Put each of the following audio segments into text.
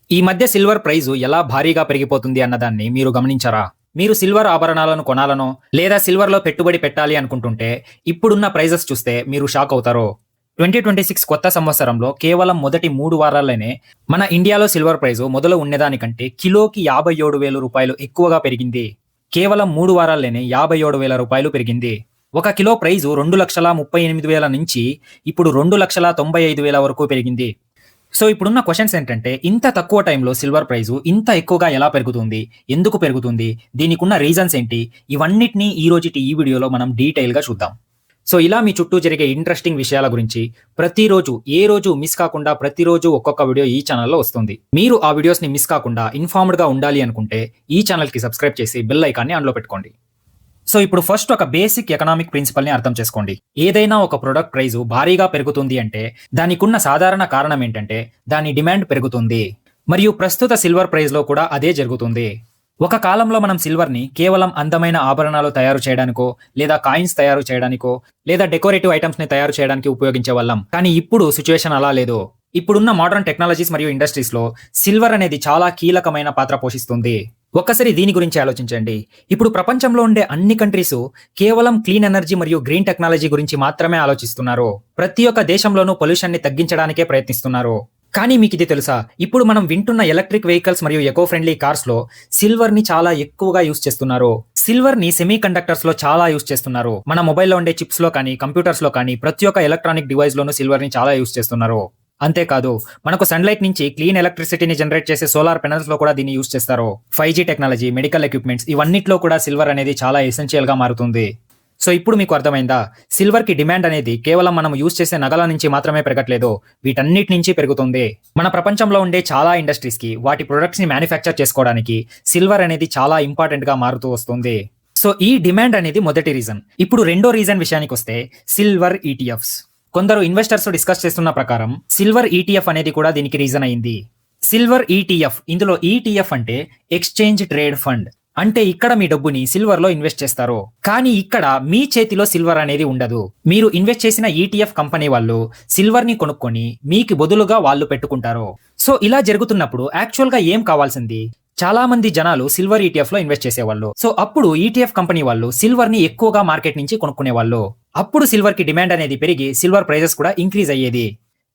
ఈ మధ్య silver price ఎలా భారీగా పెరిగిపోతుంది అన్నదాన్ని మీరు గమనించారా? మీరు సిల్వర్ ఆభరణాలను కొనాలనో, లేదా సిల్వర్‌లో పెట్టుబడి పెట్టాలి అనుకుంటుంటే, ఇప్పుడున్న ప్రైజెస్ చూస్తే మీరు షాక్ అవుతారు. 2026 కొత్త సంవత్సరంలో కేవలం మొదటి 3 వారాల్లోనే మన ఇండియాలో సిల్వర్ ప్రైజు మొదలు ఉండేదానికంటే కిలోకి రూ. 57,000 ఎక్కువగా పెరిగింది. కేవలం 3 వారాల్లోనే రూ. 57,000 పెరిగింది. ఒక కిలో ప్రైజు 2,38,000 నుంచి ఇప్పుడు 2,95,000 వరకు పెరిగింది. సో ఇప్పుడున్న క్వెషన్స్ ఏంటంటే, ఇంత తక్కువ టైంలో సిల్వర్ ప్రైజు ఇంత ఎక్కువగా ఎలా పెరుగుతుంది? ఎందుకు పెరుగుతుంది? దీనికున్న రీజన్స్ ఏంటి? ఇవన్నిటిని ఈరోజుటి ఈ వీడియోలో మనం డీటెయిల్‌గా చూద్దాం. సో ఇలా మీ చుట్టూ జరిగే ఇంట్రెస్టింగ్ విషయాల గురించి ప్రతిరోజు ఏ రోజు మిస్ కాకుండా ప్రతిరోజు ఒక్కొక్క వీడియో ఈ ఛానల్‌లో వస్తుంది. మీరు ఆ వీడియోస్‌ని మిస్ కాకుండా ఇన్ఫార్మ్డ్‌గా ఉండాలి అనుకుంటే ఈ ఛానల్‌కి సబ్స్క్రైబ్ చేసి బెల్ ఐకాన్‌ని ఆన్‌లో పెట్టుకోండి. సో ఇప్పుడు ఫస్ట్ ఒక బేసిక్ ఎకనామిక్ ప్రిన్సిపల్‌ని అర్థం చేసుకోండి. ఏదైనా ఒక ప్రొడక్ట్ ప్రైజు భారీగా పెరుగుతుంది అంటే దానికున్న సాధారణ కారణం ఏంటంటే దాని డిమాండ్ పెరుగుతుంది. మరియు ప్రస్తుత సిల్వర్ ప్రైజ్‌లో కూడా అదే జరుగుతుంది. ఒక కాలంలో మనం సిల్వర్‌ని కేవలం అందమైన ఆభరణాలు తయారు చేయడానికో, లేదా కాయిన్స్ తయారు చేయడానికో, లేదా డెకరేటివ్ ఐటమ్స్‌ని తయారు చేయడానికి ఉపయోగించేవాళ్ళం. కానీ ఇప్పుడు సిట్యుయేషన్ అలా లేదు. ఇప్పుడున్న మోడర్న్ టెక్నాలజీస్ మరియు ఇండస్ట్రీస్‌లో సిల్వర్ అనేది చాలా కీలకమైన పాత్ర పోషిస్తుంది. ఒక్కసారి దీని గురించి ఆలోచించండి. ఇప్పుడు ప్రపంచంలో ఉండే అన్ని కంట్రీస్ కేవలం క్లీన్ ఎనర్జీ మరియు గ్రీన్ టెక్నాలజీ గురించి మాత్రమే ఆలోచిస్తున్నారు. ప్రతి ఒక్క దేశంలోనూ పొల్యూషన్‌ని తగ్గించడానికే ప్రయత్నిస్తున్నారు. కానీ మీకిది తెలుసా? ఇప్పుడు మనం వింటున్న ఎలక్ట్రిక్ వెహికల్స్ మరియు ఎకో ఫ్రెండ్లీ కార్స్‌లో సిల్వర్‌ని చాలా ఎక్కువగా యూజ్ చేస్తున్నారు. సిల్వర్‌ని సెమీ కండక్టర్స్‌లో చాలా యూజ్ చేస్తున్నారు. మన మొబైల్‌లో ఉండే చిప్స్‌లో కానీ, కంప్యూటర్స్‌లో కానీ ప్రతి ఒక్క ఎలక్ట్రానిక్ డివైస్‌లోనూ సిల్వర్‌ని చాలా యూజ్ చేస్తున్నారు. అంతేకాదు, మనకు సన్‌లైట్ నుంచి క్లీన్ ఎలక్ట్రిసిటీని జనరేట్ చేసే సోలార్ పెనల్స్‌లో కూడా దీన్ని యూజ్ చేస్తారు. 5G టెక్నాలజీ, మెడికల్ ఎక్విప్‌మెంట్స్ ఇవన్నిట్లో కూడా సిల్వర్ అనేది చాలా ఎసెన్షియల్‌గా మారుతుంది. సో ఇప్పుడు మీకు అర్థమైందా? సిల్వర్‌కి డిమాండ్ అనేది కేవలం మనం యూజ్ చేసే నగల నుంచి మాత్రమే పెరగట్లేదు. వీటన్నిటి నుంచి పెరుగుతుంది. మన ప్రపంచంలో ఉండే చాలా ఇండస్ట్రీస్‌కి వాటి ప్రొడక్ట్స్‌ని మ్యానుఫ్యాక్చర్ చేసుకోవడానికి సిల్వర్ అనేది చాలా ఇంపార్టెంట్‌గా మారుతూ వస్తుంది. సో ఈ డిమాండ్ అనేది మొదటి రీజన్. ఇప్పుడు రెండో రీజన్ విషయానికొస్తే సిల్వర్ ఈటీఎఫ్స్. కొందరు ఇన్వెస్టర్స్ డిస్కస్ చేస్తున్న ప్రకారం సిల్వర్ ఈటీఎఫ్ అనేది కూడా దీనికి రీజన్ అయింది. సిల్వర్ ఈటీఎఫ్, ఇందులో ఈటీఎఫ్ అంటే ఎక్స్చేంజ్ ట్రేడ్ ఫండ్. అంటే ఇక్కడ మీ డబ్బుని సిల్వర్ లో ఇన్వెస్ట్ చేస్తారు. కానీ ఇక్కడ మీ చేతిలో సిల్వర్ అనేది ఉండదు. మీరు ఇన్వెస్ట్ చేసిన ఈటీఎఫ్ కంపెనీ వాళ్ళు సిల్వర్ ని కొనుక్కొని మీకు బదులుగా వాళ్ళు పెట్టుకుంటారు. సో ఇలా జరుగుతున్నప్పుడు యాక్చువల్ గా ఏం కావాల్సింది? చాలా మంది జనాలు సిల్వర్ ఈటీఎఫ్ లో ఇన్వెస్ట్ చేసేవాళ్ళు. సో అప్పుడు ఈటీఎఫ్ కంపెనీ వాళ్ళు సిల్వర్ ని ఎక్కువగా మార్కెట్ నుంచి కొనుక్కునేవాళ్ళు. అప్పుడు సిల్వర్ కి డిమాండ్ అనేది పెరిగి సిల్వర్ ప్రైజెస్ కూడా ఇంక్రీజ్ అయ్యేది.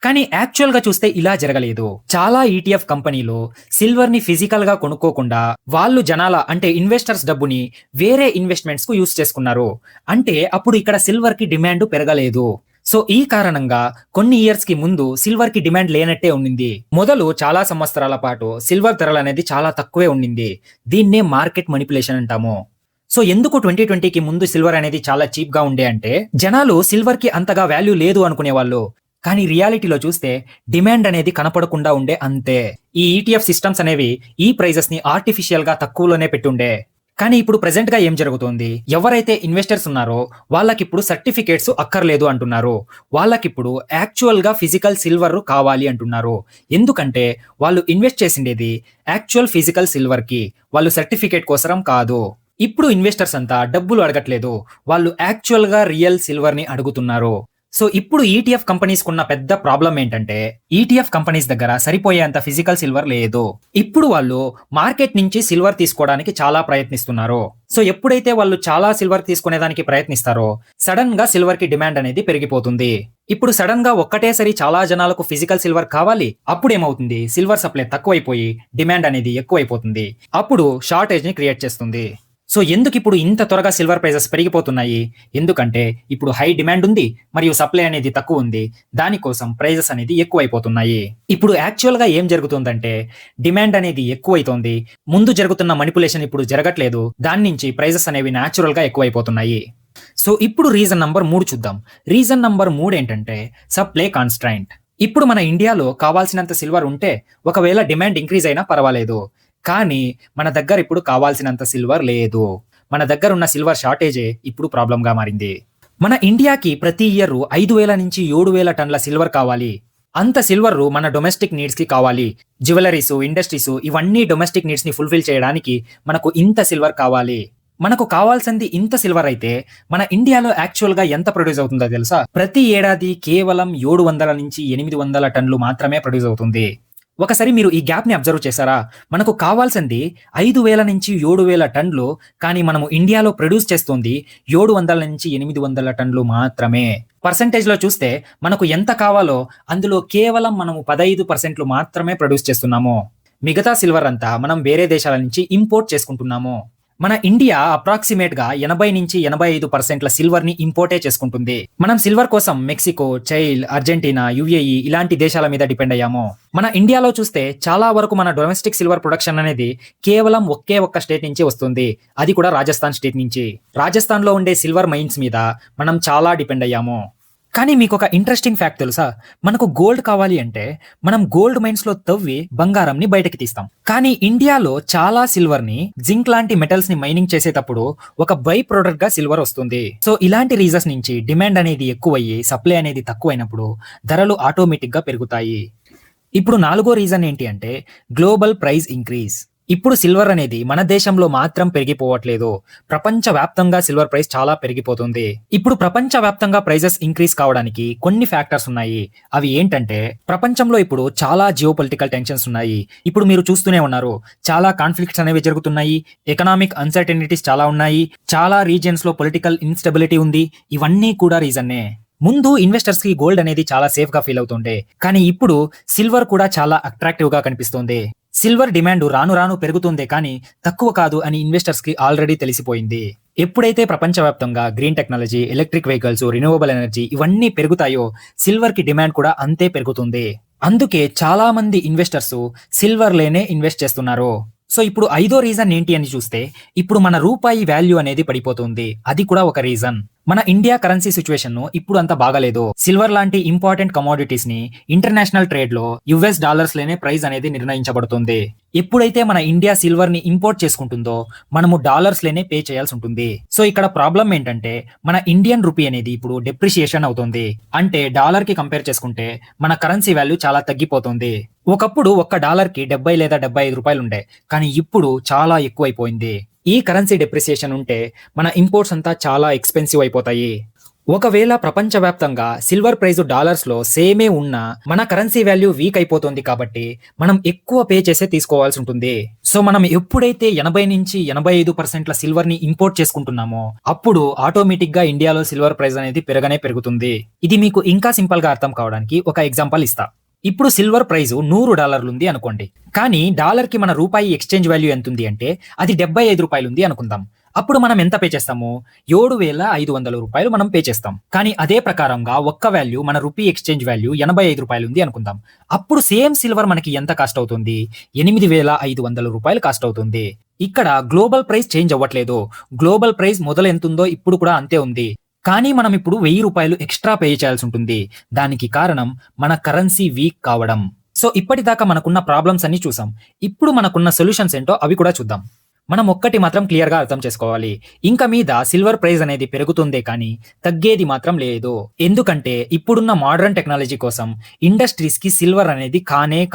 కానీ యాక్చువల్ గా చూస్తే ఇలా జరగలేదు. చాలా ఈటీఎఫ్ కంపెనీలు సిల్వర్ ని ఫిజికల్ గా కొనుక్కోకుండా వాళ్ళు జనాల అంటే ఇన్వెస్టర్స్ డబ్బుని వేరే ఇన్వెస్ట్మెంట్స్ కు యూస్ చేసుకున్నారు. అంటే అప్పుడు ఇక్కడ సిల్వర్ కి డిమాండ్ పెరగలేదు. సో ఈ కారణంగా కొన్ని ఇయర్స్ కి ముందు సిల్వర్ కి డిమాండ్ లేనట్టే ఉండింది. మొదలు చాలా సంవత్సరాల పాటు సిల్వర్ ధరలు అనేది చాలా తక్కువే ఉండింది. దీన్నే మార్కెట్ మనిపులేషన్ అంటాము. సో ఎందుకు 2020కి ముందు సిల్వర్ అనేది చాలా చీప్ గా ఉండే అంటే జనాలు సిల్వర్ కి అంతగా వాల్యూ లేదు అనుకునేవాళ్ళు. కానీ రియాలిటీలో చూస్తే డిమాండ్ అనేది కనపడకుండా ఉండే అంతే. ఈ ఈటీఎఫ్ సిస్టమ్స్ అనేవి ఈ ప్రైజెస్ ని ఆర్టిఫిషియల్ గా తక్కువలోనే పెట్టుండే. కానీ ఇప్పుడు ప్రెసెంట్ గా ఏం జరుగుతోంది? ఎవరైతే ఇన్వెస్టర్స్ ఉన్నారో వాళ్ళకిప్పుడు సర్టిఫికేట్స్ అక్కర్లేదు అంటున్నారు. వాళ్ళకిప్పుడు యాక్చువల్ గా ఫిజికల్ సిల్వర్ కావాలి అంటున్నారు. ఎందుకంటే వాళ్ళు ఇన్వెస్ట్ చేసిండేది యాక్చువల్ ఫిజికల్ సిల్వర్ కి, వాళ్ళు సర్టిఫికేట్ కోసరం కాదు. ఇప్పుడు ఇన్వెస్టర్స్ అంతా డబ్బులు అడగట్లేదు, వాళ్ళు యాక్చువల్ గా రియల్ సిల్వర్ ని అడుగుతున్నారు. సో ఇప్పుడు ఈటీఎఫ్ కంపెనీస్ కున్న పెద్ద ప్రాబ్లం ఏంటంటే ఈటీఎఫ్ కంపెనీస్ దగ్గర సరిపోయేంత ఫిజికల్ సిల్వర్ లేదు. ఇప్పుడు వాళ్ళు మార్కెట్ నుంచి సిల్వర్ తీసుకోవడానికి చాలా ప్రయత్నిస్తున్నారు. సో ఎప్పుడైతే వాళ్ళు చాలా సిల్వర్ తీసుకునేదానికి ప్రయత్నిస్తారో సడన్ గా సిల్వర్ కి డిమాండ్ అనేది పెరిగిపోతుంది. ఇప్పుడు సడన్ గా ఒక్కటేసరి చాలా జనాలకు ఫిజికల్ సిల్వర్ కావాలి. అప్పుడు ఏమవుతుంది? సిల్వర్ సప్లై తక్కువైపోయి డిమాండ్ అనేది ఎక్కువైపోతుంది. అప్పుడు షార్టేజ్ ని క్రియేట్ చేస్తుంది. సో ఎందుకు ఇప్పుడు ఇంత త్వరగా సిల్వర్ ప్రైజెస్ పెరిగిపోతున్నాయి? ఎందుకంటే ఇప్పుడు హై డిమాండ్ ఉంది మరియు సప్లై అనేది తక్కువ ఉంది. దానికోసం ప్రైజెస్ అనేది ఎక్కువైపోతున్నాయి. ఇప్పుడు యాక్చువల్ గా ఏం జరుగుతుందంటే డిమాండ్ అనేది ఎక్కువైతోంది. ముందు జరుగుతున్న మనిపులేషన్ ఇప్పుడు జరగట్లేదు. దాని నుంచి ప్రైజెస్ అనేవి న్యాచురల్ గా ఎక్కువైపోతున్నాయి. సో ఇప్పుడు రీజన్ నంబర్ 3 చూద్దాం. రీజన్ నంబర్ 3 ఏంటంటే సప్లై కాన్స్ట్రైంట్. ఇప్పుడు మన ఇండియాలో కావాల్సినంత సిల్వర్ ఉంటే ఒకవేళ డిమాండ్ ఇంక్రీజ్ అయినా పర్వాలేదు. కానీ మన దగ్గర ఇప్పుడు కావాల్సినంత సిల్వర్ లేదు. మన దగ్గర ఉన్న సిల్వర్ షార్టేజే ఇప్పుడు ప్రాబ్లం గా మారింది. మన ఇండియాకి ప్రతి ఇయర్ 5,000 నుంచి 7,000 టన్నుల సిల్వర్ కావాలి. అంత సిల్వర్ మన డొమెస్టిక్ నీడ్స్ కి కావాలి. జ్యువెలరీస్, ఇండస్ట్రీస్ ఇవన్నీ డొమెస్టిక్ నీడ్స్ ని ఫుల్ఫిల్ చేయడానికి మనకు ఇంత సిల్వర్ కావాలి. మనకు కావాల్సింది ఇంత సిల్వర్ అయితే మన ఇండియాలో యాక్చువల్ గా ఎంత ప్రొడ్యూస్ అవుతుందో తెలుసా? ప్రతి ఏడాది కేవలం 700 నుంచి 800 టన్నులు మాత్రమే ప్రొడ్యూస్ అవుతుంది. ఒకసారి మీరు ఈ గ్యాప్‌ని అబ్జర్వ్ చేశారా? మనకు కావాల్సింది 5,000 నుంచి 7,000 టన్నులు. కానీ మనము ఇండియాలో ప్రొడ్యూస్ చేస్తుంది 700-800 టన్నులు మాత్రమే. పర్సెంటేజ్‌లో చూస్తే మనకు ఎంత కావాలో అందులో కేవలం మనము 15% మాత్రమే ప్రొడ్యూస్ చేస్తున్నాము. మిగతా సిల్వర్ అంతా మనం వేరే దేశాల నుంచి ఇంపోర్ట్ చేసుకుంటున్నాము. మన ఇండియా అప్రాక్సిమేట్‌గా 80-85% సిల్వర్‌ని ఇంపోర్టే చేసుకుంటుంది. మనం సిల్వర్ కోసం మెక్సికో, చైల్, అర్జెంటీనా, యూఏఈ ఇలాంటి దేశాల మీద డిపెండ్ అయ్యాము. మన ఇండియాలో చూస్తే చాలా వరకు మన డొమెస్టిక్ సిల్వర్ ప్రొడక్షన్ అనేది కేవలం ఒకే ఒక్క స్టేట్ నుంచి వస్తుంది. అది కూడా రాజస్థాన్ స్టేట్ నుంచి. రాజస్థాన్‌లో ఉండే సిల్వర్ మైన్స్ మీద మనం చాలా డిపెండ్ అయ్యాము. కానీ మీకొక ఇంట్రెస్టింగ్ ఫ్యాక్ట్ తెలుసా? మనకు గోల్డ్ కావాలి అంటే మనం గోల్డ్ మైన్స్‌లో తవ్వి బంగారంని బయటకి తీస్తాం. కానీ ఇండియాలో చాలా సిల్వర్‌ని, జింక్ లాంటి మెటల్స్‌ని మైనింగ్ చేసేటప్పుడు ఒక బై ప్రొడక్ట్‌గా సిల్వర్ వస్తుంది. సో ఇలాంటి రీజన్స్ నుంచి డిమాండ్ అనేది ఎక్కువయ్యి సప్లై అనేది తక్కువైనప్పుడు ధరలు ఆటోమేటిక్‌గా పెరుగుతాయి. ఇప్పుడు నాలుగో రీజన్ ఏంటి అంటే గ్లోబల్ ప్రైస్ ఇంక్రీజ్. ఇప్పుడు సిల్వర్ అనేది మన దేశంలో మాత్రం పెరిగిపోవట్లేదు. ప్రపంచవ్యాప్తంగా సిల్వర్ ప్రైస్ చాలా పెరిగిపోతుంది. ఇప్పుడు ప్రపంచవ్యాప్తంగా ప్రైజెస్ ఇంక్రీజ్ కావడానికి కొన్ని ఫ్యాక్టర్స్ ఉన్నాయి. అవి ఏంటంటే ప్రపంచంలో ఇప్పుడు చాలా జియోపొలిటికల్ టెన్షన్స్ ఉన్నాయి. ఇప్పుడు మీరు చూస్తూనే ఉన్నారు. చాలా కాన్ఫ్లిక్ట్స్ అనేవి జరుగుతున్నాయి. ఎకనామిక్ అన్సర్టెనిటీస్ చాలా ఉన్నాయి. చాలా రీజియన్స్ లో పొలిటికల్ ఇన్‌స్టెబిలిటీ ఉంది. ఇవన్నీ కూడా రీజన్నే. ముందు ఇన్వెస్టర్స్ కి గోల్డ్ అనేది చాలా సేఫ్ గా ఫీల్ అవుతుండే. కానీ ఇప్పుడు సిల్వర్ కూడా చాలా అట్రాక్టివ్ గా కనిపిస్తుంది. సిల్వర్ డిమాండ్ రాను రాను పెరుగుతుందే కానీ తక్కువ కాదు అని ఇన్వెస్టర్స్ కి ఆల్రెడీ తెలిసిపోయింది. ఎప్పుడైతే ప్రపంచవ్యాప్తంగా green technology, electric vehicles, renewable energy ఇవన్నీ పెరుగుతాయో సిల్వర్ కి డిమాండ్ కూడా అంతే పెరుగుతుంది. అందుకే చాలా మంది ఇన్వెస్టర్స్ సిల్వర్ లేనే ఇన్వెస్ట్ చేస్తున్నారు. సో ఇప్పుడు ఐదో రీజన్ ఏంటి అని చూస్తే ఇప్పుడు మన రూపాయి వాల్యూ అనేది పడిపోతుంది. అది కూడా ఒక రీజన్. మన ఇండియా కరెన్సీ సిచ్యువేషన్ ఇప్పుడు అంత బాగాలేదు. సిల్వర్ లాంటి ఇంపార్టెంట్ కమోడిటీస్ ని ఇంటర్నేషనల్ ట్రేడ్ లో యుఎస్ డాలర్స్ లోనే ప్రైస్ అనేది నిర్ణయించబడుతుంది. ఎప్పుడైతే మన ఇండియా సిల్వర్ ని ఇంపోర్ట్ చేసుకుంటుందో మనము డాలర్స్ లోనే పే చేయాల్సి ఉంటుంది. సో ఇక్కడ ప్రాబ్లం ఏంటంటే మన ఇండియన్ రూపీ అనేది ఇప్పుడు డెప్రిషియేషన్ అవుతుంది. అంటే డాలర్ కి కంపేర్ చేసుకుంటే మన కరెన్సీ వాల్యూ చాలా తగ్గిపోతుంది. ఒకప్పుడు ఒక్క డాలర్ కి 70 లేదా 75 రూపాయలు ఉండే. కానీ ఇప్పుడు చాలా ఎక్కువైపోయింది. ఈ కరెన్సీ డెప్రిసియేషన్ ఉంటే మన ఇంపోర్ట్స్ అంతా చాలా ఎక్స్పెన్సివ్ అయిపోతాయి. ఒకవేళ ప్రపంచవ్యాప్తంగా సిల్వర్ ప్రైస్ డాలర్స్ లో సేమే ఉన్నా మన కరెన్సీ వాల్యూ వీక్ అయిపోతుంది కాబట్టి మనం ఎక్కువ పే చేసే తీసుకోవాల్సి ఉంటుంది. సో మనం ఎప్పుడైతే 80-85% సిల్వర్ ని ఇంపోర్ట్ చేసుకుంటున్నామో అప్పుడు ఆటోమేటిక్ గా ఇండియాలో సిల్వర్ ప్రైస్ అనేది పెరుగుతుంది. ఇది మీకు ఇంకా సింపుల్ గా అర్థం కావడానికి ఒక ఎగ్జాంపుల్ ఇస్తా. ఇప్పుడు సిల్వర్ ప్రైస్ $100 ఉంది అనుకోండి. కానీ డాలర్ కి మన రూపాయి ఎక్స్చేంజ్ వాల్యూ ఎంత ఉంది అంటే అది 75 రూపాయలు ఉంది అనుకుందాం. అప్పుడు మనం ఎంత పే చేస్తాము? 7,500 రూపాయలు మనం పే చేస్తాం. కానీ అదే ప్రకారంగా ఒక్క వాల్యూ మన రూపీ ఎక్స్చేంజ్ వాల్యూ 85 రూపాయలు ఉంది అనుకుందాం. అప్పుడు సేమ్ సిల్వర్ మనకి ఎంత కాస్ట్ అవుతుంది? 8,500 రూపాయలు కాస్ట్ అవుతుంది. ఇక్కడ గ్లోబల్ ప్రైస్ చేంజ్ అవ్వట్లేదు. గ్లోబల్ ప్రైస్ మొదలు ఎంత ఉందో ఇప్పుడు కూడా అంతే ఉంది. కానీ మనం ఇప్పుడు 1,000 రూపాయలు ఎక్స్ట్రా పే చేయాల్సి ఉంటుంది. దానికి కారణం మన కరెన్సీ వీక్ కావడం. సో ఇప్పటిదాకా మనకున్న ప్రాబ్లమ్స్ అన్ని చూసాం. ఇప్పుడు మనకున్న సొల్యూషన్స్ ఏంటో అవి కూడా చూద్దాం. మనం ఒక్కటి మాత్రం క్లియర్ గా అర్థం చేసుకోవాలి. ఇంకా మీద సిల్వర్ ప్రైస్ అనేది పెరుగుతుందే కానీ తగ్గేది మాత్రం లేదు. ఎందుకంటే ఇప్పుడున్న మోడర్న్ టెక్నాలజీ కోసం ఇండస్ట్రీస్ కి సిల్వర్ అనేది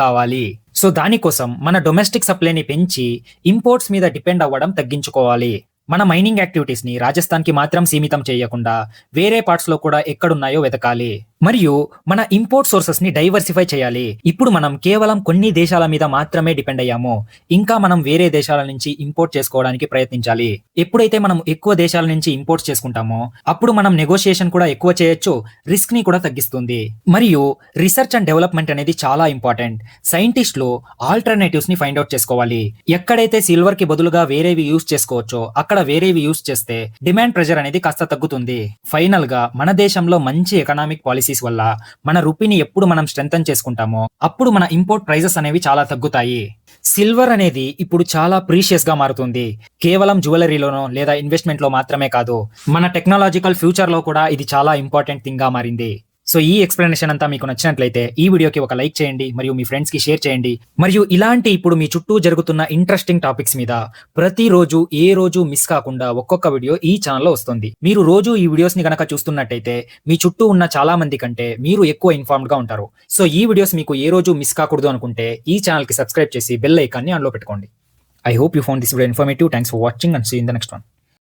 కావాలి. సో దానికోసం మన డొమెస్టిక్ సప్లైని పెంచి ఇంపోర్ట్స్ మీద డిపెండ్ అవ్వడం తగ్గించుకోవాలి. మన మైనింగ్ యాక్టివిటీస్ ని రాజస్థాన్ కి మాత్రం సీమితం చేయకుండా వేరే పార్ట్స్ లో కూడా ఎక్కడున్నాయో వెతకాలి. మరియు మన ఇంపోర్ట్ సోర్సెస్ ని డైవర్సిఫై చేయాలి. ఇప్పుడు మనం కేవలం కొన్ని దేశాల మీద మాత్రమే డిపెండ్ అయ్యాము. ఇంకా మనం వేరే దేశాల నుంచి ఇంపోర్ట్ చేసుకోవడానికి ప్రయత్నించాలి. ఎప్పుడైతే మనం ఎక్కువ దేశాల నుంచి ఇంపోర్ట్స్ చేసుకుంటామో అప్పుడు మనం నెగోషియేషన్ కూడా ఎక్కువ చేయొచ్చు. రిస్క్ ని కూడా తగ్గిస్తుంది. మరియు రిసర్చ్ అండ్ డెవలప్మెంట్ అనేది చాలా ఇంపార్టెంట్. సైంటిస్టులు ఆల్టర్నేటివ్స్ ని ఫైండ్ అవుట్ చేసుకోవాలి. ఎక్కడైతే సిల్వర్ కి బదులుగా వేరేవి యూస్ చేసుకోవచ్చో అక్కడ వేరేవి యూస్ చేస్తే డిమాండ్ ప్రెజర్ అనేది కాస్త తగ్గుతుంది. ఫైనల్ గా మన దేశంలో మంచి ఎకనామిక్ పాలసీస్ వల్ల మన రూపీని ఎప్పుడు మనం స్ట్రెంథన్ చేసుకుంటామో అప్పుడు మన ఇంపోర్ట్ ప్రైజెస్ అనేవి చాలా తగ్గుతాయి. సిల్వర్ అనేది ఇప్పుడు చాలా ప్రీషియస్ గా మారుతుంది. కేవలం జ్యువెలరీలోనో లేదా ఇన్వెస్ట్మెంట్ లో మాత్రమే కాదు, మన టెక్నాలజికల్ ఫ్యూచర్ లో కూడా ఇది చాలా ఇంపార్టెంట్ థింగ్ గా మారింది. సో ఈ ఎక్స్ప్లెనేషన్ అంతా మీకు నచ్చినట్లయితే ఈ వీడియోకి ఒక లైక్ చేయండి మరియు మీ ఫ్రెండ్స్ కి షేర్ చేయండి. మరియు ఇలాంటి ఇప్పుడు మీ చుట్టూ జరుగుతున్న ఇంట్రెస్టింగ్ టాపిక్స్ మీద ప్రతిరోజు ఏ రోజు మిస్ కాకుండా ఒక్కొక్క వీడియో ఈ ఛానల్లో వస్తుంది. మీరు రోజు ఈ వీడియోస్ ని గనక చూస్తున్నట్టయితే మీ చుట్టూ ఉన్న చాలా మంది కంటే మీరు ఎక్కువ ఇన్ఫార్మ్డ్ గా ఉంటారు. సో ఈ వీడియోస్ మీకు ఏ రోజు మిస్ కాకూడదు అనుకుంటే ఈ ఛానల్ కి సబ్స్క్రైబ్ చేసి బెల్ ఐకాన్ని ఆన్ లో పెట్టుకోండి. I hope you found this video informative. Thanks for watching and see you in the next one.